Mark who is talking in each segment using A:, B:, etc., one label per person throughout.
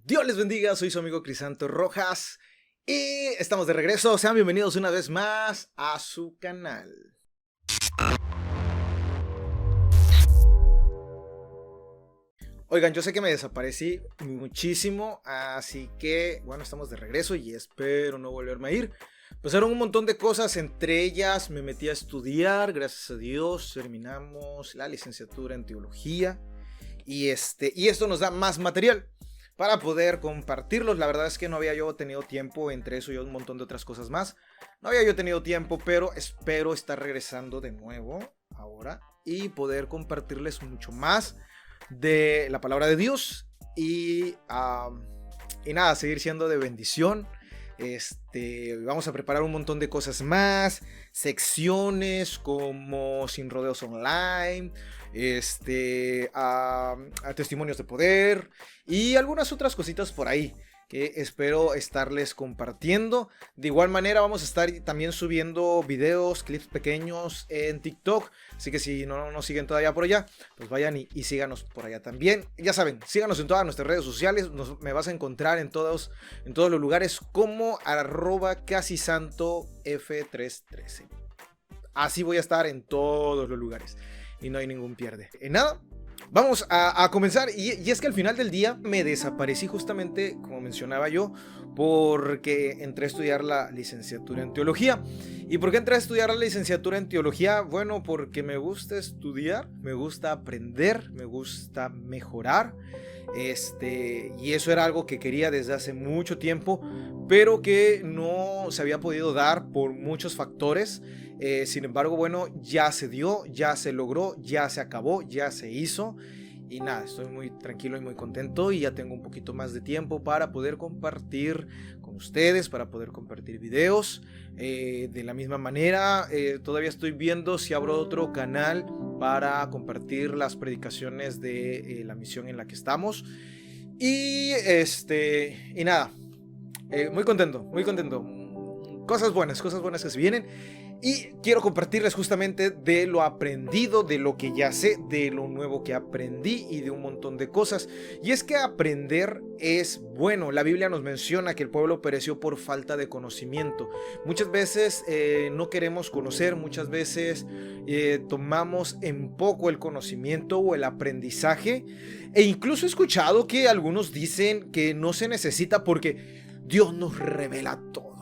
A: Dios les bendiga, soy su amigo Crisanto Rojas y estamos de regreso. Sean bienvenidos una vez más a su canal. Oigan, yo sé que me desaparecí muchísimo, así que bueno, estamos de regreso y espero no volverme a ir. Pasaron un montón de cosas, entre ellas me metí a estudiar, gracias a Dios terminamos la licenciatura en teología y esto nos da más material para poder compartirlos. La verdad es que no había yo tenido tiempo, entre eso y un montón de otras cosas más. No había yo tenido tiempo, pero espero estar regresando de nuevo ahora y poder compartirles mucho más de la palabra de Dios y nada, seguir siendo de bendición. Vamos a preparar un montón de cosas más, secciones como Sin Rodeos Online, a testimonios de poder y algunas otras cositas por ahí que espero estarles compartiendo. De igual manera vamos a estar también subiendo videos, clips pequeños en TikTok, así que si no nos siguen todavía por allá, pues vayan y síganos por allá también. Ya saben, síganos en todas nuestras redes sociales, me vas a encontrar en todos los lugares como @casisantov313. Así voy a estar en todos los lugares y no hay ningún pierde. Nada, vamos a comenzar y es que al final del día me desaparecí justamente, como mencionaba yo, porque entré a estudiar la licenciatura en teología. ¿Y por qué entré a estudiar la licenciatura en teología? Bueno, porque me gusta estudiar, me gusta aprender, me gusta mejorar. Y eso era algo que quería desde hace mucho tiempo, pero que no se había podido dar por muchos factores. Sin embargo, bueno, ya se dio, ya se logró, ya se acabó, ya se hizo. Y nada, estoy muy tranquilo y muy contento y ya tengo un poquito más de tiempo para poder compartir con ustedes, para poder compartir videos. De la misma manera, todavía estoy viendo si abro otro canal para compartir las predicaciones de la misión en la que estamos. Y nada, muy contento. Cosas buenas que se vienen. Y quiero compartirles justamente de lo aprendido, de lo que ya sé, de lo nuevo que aprendí y de un montón de cosas. Y es que aprender es bueno. La Biblia nos menciona que el pueblo pereció por falta de conocimiento. Muchas veces no queremos conocer, muchas veces tomamos en poco el conocimiento o el aprendizaje. E incluso he escuchado que algunos dicen que no se necesita porque Dios nos revela todo.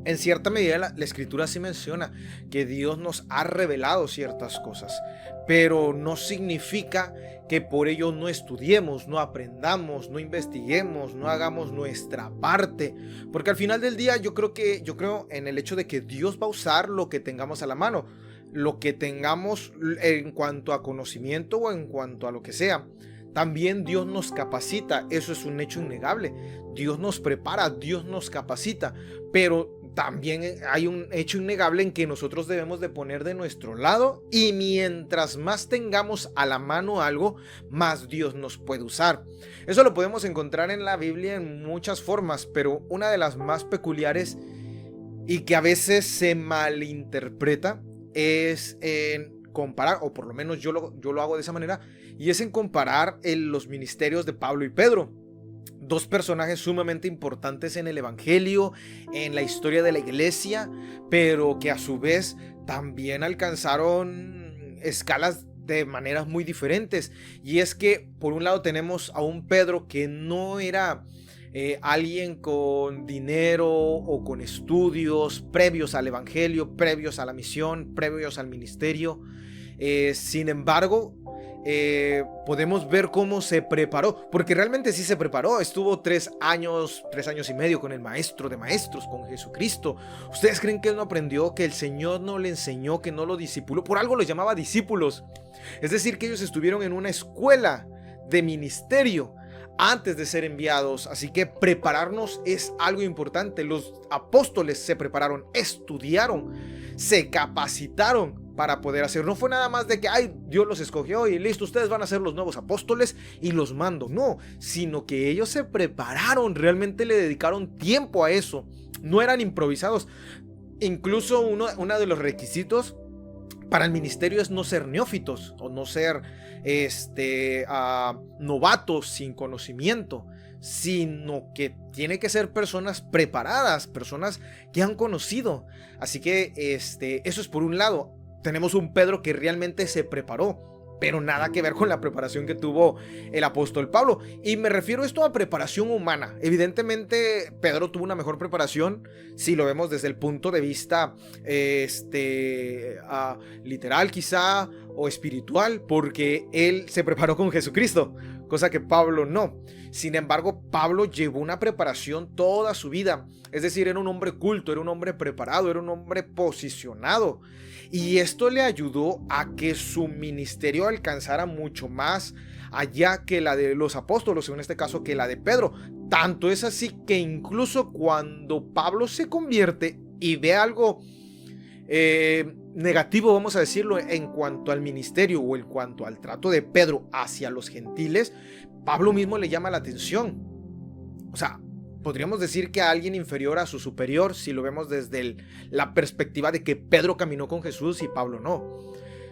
A: En cierta medida la escritura sí menciona que Dios nos ha revelado ciertas cosas, pero no significa que por ello no estudiemos, no aprendamos, no investiguemos, no hagamos nuestra parte, porque al final del día yo creo en el hecho de que Dios va a usar lo que tengamos a la mano, lo que tengamos en cuanto a conocimiento o en cuanto a lo que sea. También Dios nos capacita, eso es un hecho innegable. Dios nos prepara, Dios nos capacita, pero también hay un hecho innegable en que nosotros debemos de poner de nuestro lado, y mientras más tengamos a la mano algo, más Dios nos puede usar. Eso lo podemos encontrar en la Biblia en muchas formas, pero una de las más peculiares y que a veces se malinterpreta es en comparar, o por lo menos yo lo hago de esa manera, y es en comparar los ministerios de Pablo y Pedro. Dos personajes sumamente importantes en el evangelio, en la historia de la iglesia, pero que a su vez también alcanzaron escalas de maneras muy diferentes. Y es que por un lado tenemos a un Pedro que no era alguien con dinero o con estudios previos al evangelio, previos a la misión, previos al ministerio. Sin embargo, podemos ver cómo se preparó, porque realmente sí se preparó. Estuvo 3 años y medio con el maestro de maestros, con Jesucristo. ¿Ustedes creen que él no aprendió, que el Señor no le enseñó, que no lo discipuló? Por algo los llamaba discípulos. Es decir, que ellos estuvieron en una escuela de ministerio antes de ser enviados. Así que prepararnos es algo importante. Los apóstoles se prepararon, estudiaron, se capacitaron para poder hacer. No fue nada más de que Dios los escogió y listo, ustedes van a ser los nuevos apóstoles y los mando. No, sino que ellos se prepararon, realmente le dedicaron tiempo a eso. No eran improvisados. Incluso uno de los requisitos para el ministerio es no ser neófitos o no ser novatos sin conocimiento, sino que tiene que ser personas preparadas, personas que han conocido. Así que eso es por un lado. Tenemos un Pedro que realmente se preparó, pero nada que ver con la preparación que tuvo el apóstol Pablo. Y me refiero esto a preparación humana. Evidentemente, Pedro tuvo una mejor preparación si lo vemos desde el punto de vista literal quizá, o espiritual, porque él se preparó con Jesucristo, cosa que Pablo no. Sin embargo, Pablo llevó una preparación toda su vida. Es decir, era un hombre culto, era un hombre preparado, era un hombre posicionado. Y esto le ayudó a que su ministerio alcanzara mucho más allá que la de los apóstoles, en este caso que la de Pedro. Tanto es así que incluso cuando Pablo se convierte y ve algo negativo, vamos a decirlo, en cuanto al ministerio o en cuanto al trato de Pedro hacia los gentiles, Pablo mismo le llama la atención. O sea, podríamos decir que a alguien inferior a su superior si lo vemos desde la perspectiva de que Pedro caminó con Jesús y Pablo no.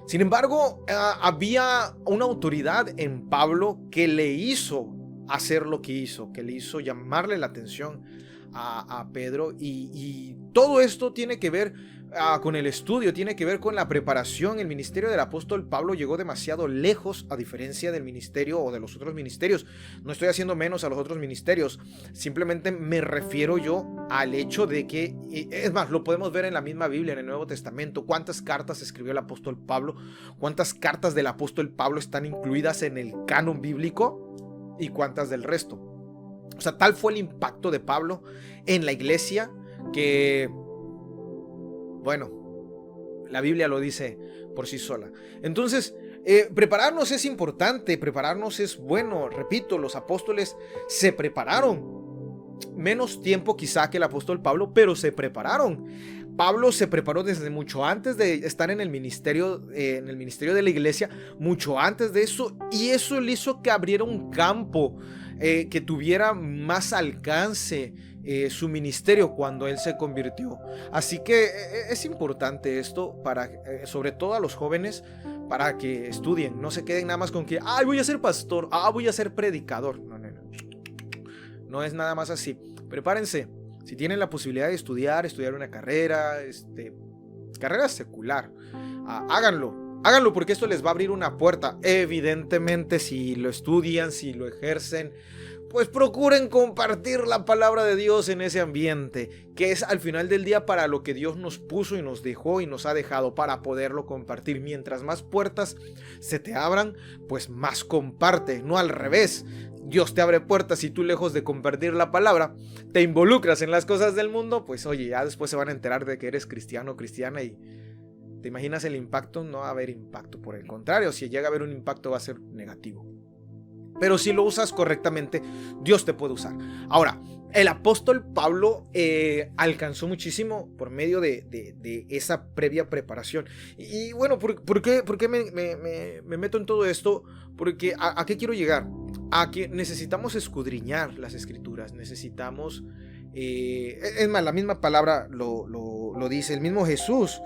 A: Sin embargo, había una autoridad en Pablo que le hizo hacer lo que hizo, que le hizo llamarle la atención a Pedro, y todo esto tiene que ver con el estudio, tiene que ver con la preparación. El ministerio del apóstol Pablo llegó demasiado lejos, a diferencia del ministerio o de los otros ministerios. No estoy haciendo menos a los otros ministerios, simplemente me refiero yo al hecho de que, es más, lo podemos ver en la misma Biblia, en el Nuevo Testamento. ¿Cuántas cartas escribió el apóstol Pablo? ¿Cuántas cartas del apóstol Pablo están incluidas en el canon bíblico? ¿Y cuántas del resto? O sea, tal fue el impacto de Pablo en la iglesia que, bueno, la Biblia lo dice por sí sola. Entonces, prepararnos es importante, prepararnos es bueno. Repito, los apóstoles se prepararon. Menos tiempo quizá que el apóstol Pablo, pero se prepararon. Pablo se preparó desde mucho antes de estar en el ministerio de la iglesia, mucho antes de eso, y eso le hizo que abriera un campo, que tuviera más alcance su ministerio cuando él se convirtió. Así que es importante esto para, sobre todo a los jóvenes, para que estudien, no se queden nada más con que, voy a ser pastor, voy a ser predicador. No es nada más así. Prepárense. Si tienen la posibilidad de estudiar una carrera, carrera secular, háganlo porque esto les va a abrir una puerta. Evidentemente, si lo estudian, si lo ejercen, pues procuren compartir la palabra de Dios en ese ambiente, que es al final del día para lo que Dios nos puso y nos dejó y nos ha dejado, para poderlo compartir. Mientras más puertas se te abran, pues más comparte, no al revés. Dios te abre puertas y tú, lejos de compartir la palabra, te involucras en las cosas del mundo, pues oye, ya después se van a enterar de que eres cristiano o cristiana y ¿te imaginas el impacto? No va a haber impacto, por el contrario, si llega a haber un impacto va a ser negativo. Pero si lo usas correctamente, Dios te puede usar. Ahora, el apóstol Pablo alcanzó muchísimo por medio de esa previa preparación. Y bueno, ¿por qué me meto en todo esto? Porque ¿a qué quiero llegar? A que necesitamos escudriñar las escrituras, necesitamos... es más, la misma palabra lo dice, el mismo Jesús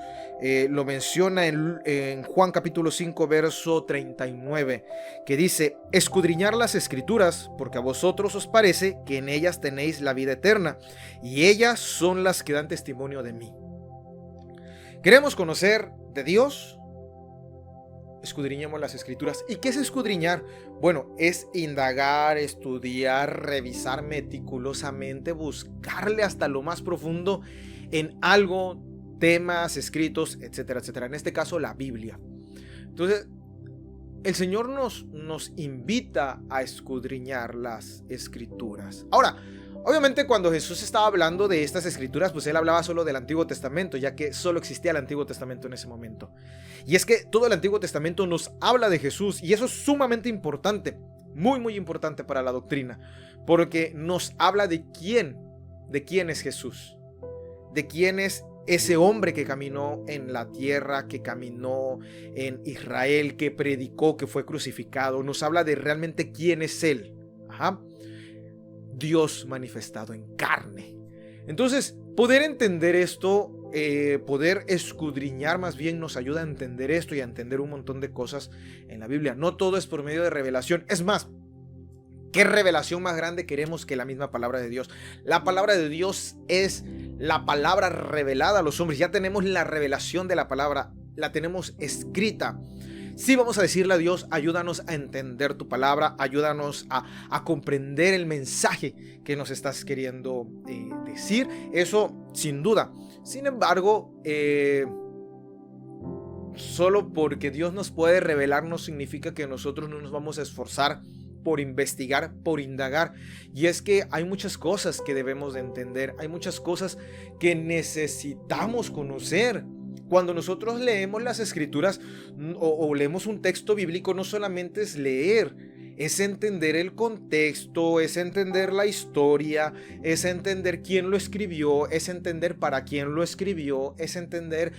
A: lo menciona en Juan capítulo 5 verso 39, que dice: escudriñar las escrituras, porque a vosotros os parece que en ellas tenéis la vida eterna, y ellas son las que dan testimonio de mí. ¿Queremos conocer de Dios? Escudriñemos las escrituras. ¿Y qué es escudriñar? Bueno, es indagar, estudiar, revisar meticulosamente, buscarle hasta lo más profundo en algo, temas, escritos, etcétera, etcétera. En este caso, la Biblia. Entonces, el Señor nos invita a escudriñar las escrituras. Ahora, obviamente cuando Jesús estaba hablando de estas escrituras, pues él hablaba solo del Antiguo Testamento, ya que solo existía el Antiguo Testamento en ese momento. Y es que todo el Antiguo Testamento nos habla de Jesús, y eso es sumamente importante, muy muy importante para la doctrina, porque nos habla de quién es Jesús, de quién es ese hombre que caminó en la tierra, que caminó en Israel, que predicó, que fue crucificado. Nos habla de realmente quién es él. Dios manifestado en carne. Entonces, poder entender esto poder escudriñar más bien nos ayuda a entender esto y a entender un montón de cosas en la Biblia. No todo es por medio de revelación. Es más, ¿qué revelación más grande queremos que la misma palabra de Dios? La palabra de Dios es la palabra revelada a los hombres. Ya tenemos la revelación de la palabra, la tenemos escrita. Sí, vamos a decirle a Dios, ayúdanos a entender tu palabra, ayúdanos a comprender el mensaje que nos estás queriendo decir. Eso sin duda. Sin embargo, solo porque Dios nos puede revelar no significa que nosotros no nos vamos a esforzar por investigar, por indagar. Y es que hay muchas cosas que debemos de entender, hay muchas cosas que necesitamos conocer. Cuando nosotros leemos las escrituras o leemos un texto bíblico, no solamente es leer, es entender el contexto, es entender la historia, es entender quién lo escribió, es entender para quién lo escribió, es entender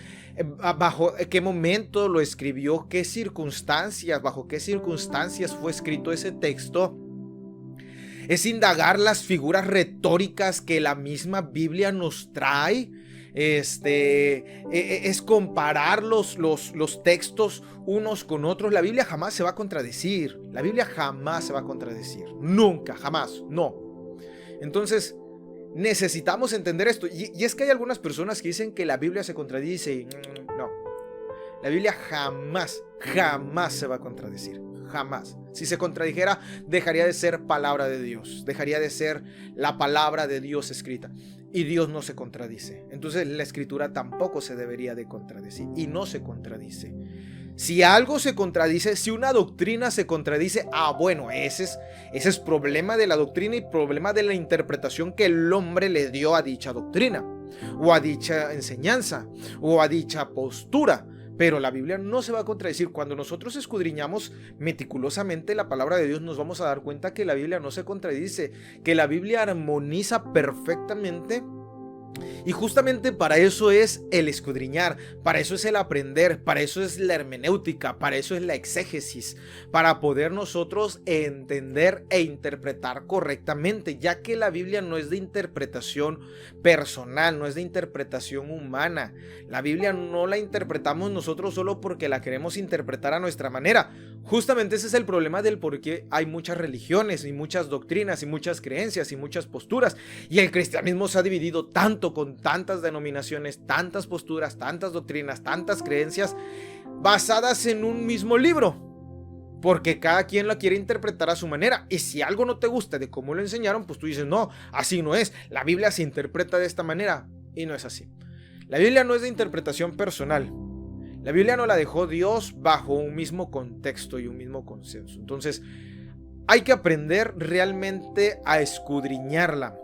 A: bajo qué momento lo escribió, qué circunstancias, bajo qué circunstancias fue escrito ese texto. Es indagar las figuras retóricas que la misma Biblia nos trae. Es comparar los textos unos con otros. La Biblia jamás se va a contradecir. La Biblia jamás se va a contradecir. Nunca, jamás, no. Entonces, necesitamos entender esto. Y es que hay algunas personas que dicen que la Biblia se contradice. No. La Biblia jamás, jamás se va a contradecir. Jamás. Si se contradijera, dejaría de ser palabra de Dios. Dejaría de ser la palabra de Dios escrita. Y Dios no se contradice. Entonces la escritura tampoco se debería de contradecir. Y no se contradice. Si algo se contradice, si una doctrina se contradice, bueno, ese es problema de la doctrina y problema de la interpretación que el hombre le dio a dicha doctrina, o a dicha enseñanza, o a dicha postura. Pero la Biblia no se va a contradecir. Cuando nosotros escudriñamos meticulosamente la palabra de Dios, nos vamos a dar cuenta que la Biblia no se contradice, que la Biblia armoniza perfectamente. Y justamente para eso es el escudriñar, para eso es el aprender, para eso es la hermenéutica, para eso es la exégesis, para poder nosotros entender e interpretar correctamente, ya que la Biblia no es de interpretación personal, no es de interpretación humana. La Biblia no la interpretamos nosotros solo porque la queremos interpretar a nuestra manera. Justamente ese es el problema del por qué hay muchas religiones y muchas doctrinas y muchas creencias y muchas posturas, y el cristianismo se ha dividido tanto, con tantas denominaciones, tantas posturas, tantas doctrinas, tantas creencias basadas en un mismo libro, porque cada quien la quiere interpretar a su manera. Y si algo no te gusta de cómo lo enseñaron, pues tú dices, no, así no es, la Biblia se interpreta de esta manera, y no es así. La Biblia no es de interpretación personal. La Biblia no la dejó Dios bajo un mismo contexto y un mismo consenso. Entonces hay que aprender realmente a escudriñarla.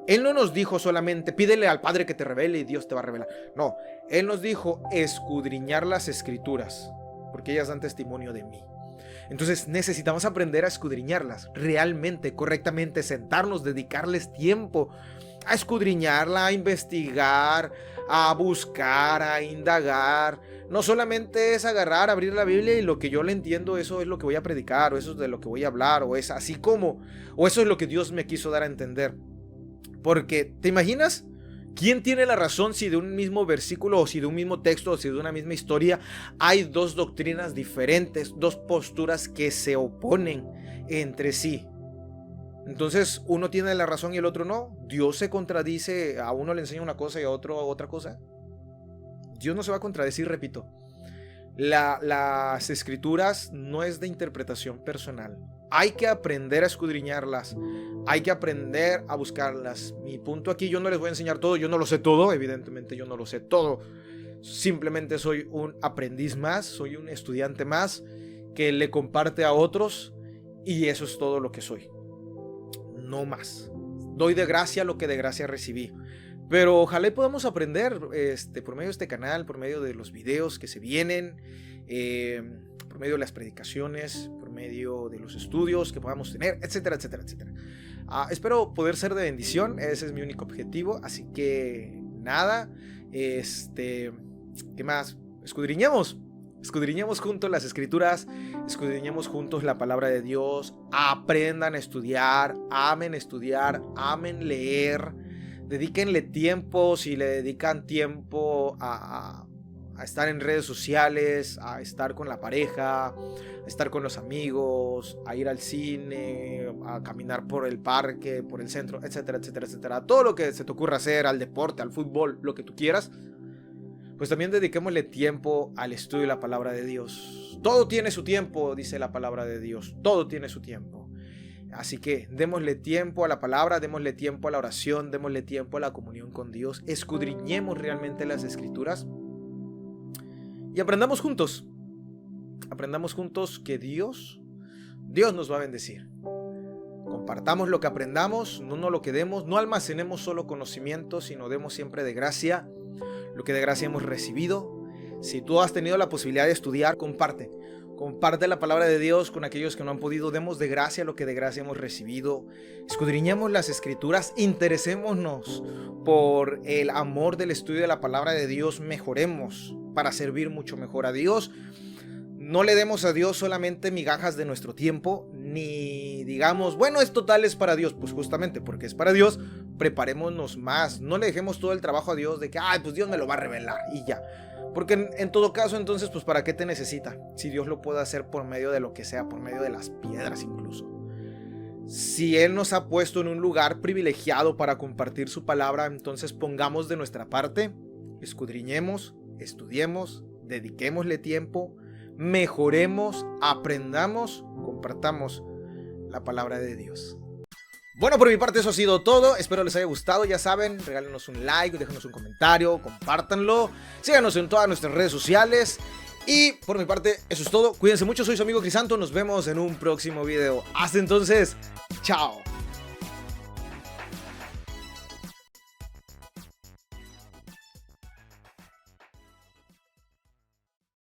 A: Él no nos dijo solamente pídele al Padre que te revele y Dios te va a revelar. No, Él nos dijo escudriñar las escrituras, porque ellas dan testimonio de mí. Entonces necesitamos aprender a escudriñarlas realmente, correctamente, sentarnos, dedicarles tiempo a escudriñarla, a investigar, a buscar, a indagar. No solamente es agarrar, abrir la Biblia y lo que yo le entiendo, eso es lo que voy a predicar, o eso es de lo que voy a hablar, o es así como, o eso es lo que Dios me quiso dar a entender. Porque, ¿te imaginas? ¿Quién tiene la razón si de un mismo versículo o si de un mismo texto o si de una misma historia hay dos doctrinas diferentes, dos posturas que se oponen entre sí? Entonces, uno tiene la razón y el otro no. Dios se contradice, a uno le enseña una cosa y a otro otra cosa. Dios no se va a contradecir, repito. Las escrituras no es de interpretación personal. Hay que aprender a escudriñarlas. Hay que aprender a buscarlas. Mi punto aquí, yo no les voy a enseñar todo. Yo no lo sé todo. Evidentemente yo no lo sé todo. Simplemente soy un aprendiz más. Soy un estudiante más que le comparte a otros. Y eso es todo lo que soy. No más. Doy de gracia lo que de gracia recibí. Pero ojalá podamos aprender por medio de este canal, por medio de los videos que se vienen, por medio de las predicaciones, por medio de los estudios que podamos tener, etcétera, etcétera, etcétera. Espero poder ser de bendición, ese es mi único objetivo, así que nada, ¿qué más? Escudriñemos juntos las escrituras, escudriñemos juntos la palabra de Dios, aprendan a estudiar, amen leer. Dedíquenle tiempo, si le dedican tiempo a estar en redes sociales, a estar con la pareja, a estar con los amigos, a ir al cine, a caminar por el parque, por el centro, etcétera, etcétera, etcétera. Todo lo que se te ocurra hacer, al deporte, al fútbol, lo que tú quieras, pues también dediquémosle tiempo al estudio de la palabra de Dios. Todo tiene su tiempo, dice la palabra de Dios. Todo tiene su tiempo. Así que démosle tiempo a la palabra, démosle tiempo a la oración, démosle tiempo a la comunión con Dios. Escudriñemos realmente las Escrituras y aprendamos juntos. Aprendamos juntos que Dios nos va a bendecir. Compartamos lo que aprendamos, no nos lo quedemos, no almacenemos solo conocimiento, sino demos siempre de gracia lo que de gracia hemos recibido. Si tú has tenido la posibilidad de estudiar, comparte la palabra de Dios con aquellos que no han podido. Demos de gracia lo que de gracia hemos recibido. Escudriñemos las Escrituras, interesémonos por el amor del estudio de la palabra de Dios, mejoremos para servir mucho mejor a Dios. No le demos a Dios solamente migajas de nuestro tiempo, ni digamos, bueno, es total, es para Dios. Pues justamente porque es para Dios, preparémonos más. No le dejemos todo el trabajo a Dios de que, pues Dios me lo va a revelar y ya. Porque en todo caso, entonces, pues ¿para qué te necesita? Si Dios lo puede hacer por medio de lo que sea, por medio de las piedras incluso. Si Él nos ha puesto en un lugar privilegiado para compartir su palabra, entonces pongamos de nuestra parte, escudriñemos, estudiemos, dediquémosle tiempo, mejoremos, aprendamos, compartamos la palabra de Dios. Bueno, por mi parte eso ha sido todo, espero les haya gustado, ya saben, regálenos un like, déjenos un comentario, compártanlo, síganos en todas nuestras redes sociales y por mi parte eso es todo, cuídense mucho, soy su amigo Crisanto, nos vemos en un próximo video, hasta entonces, chao.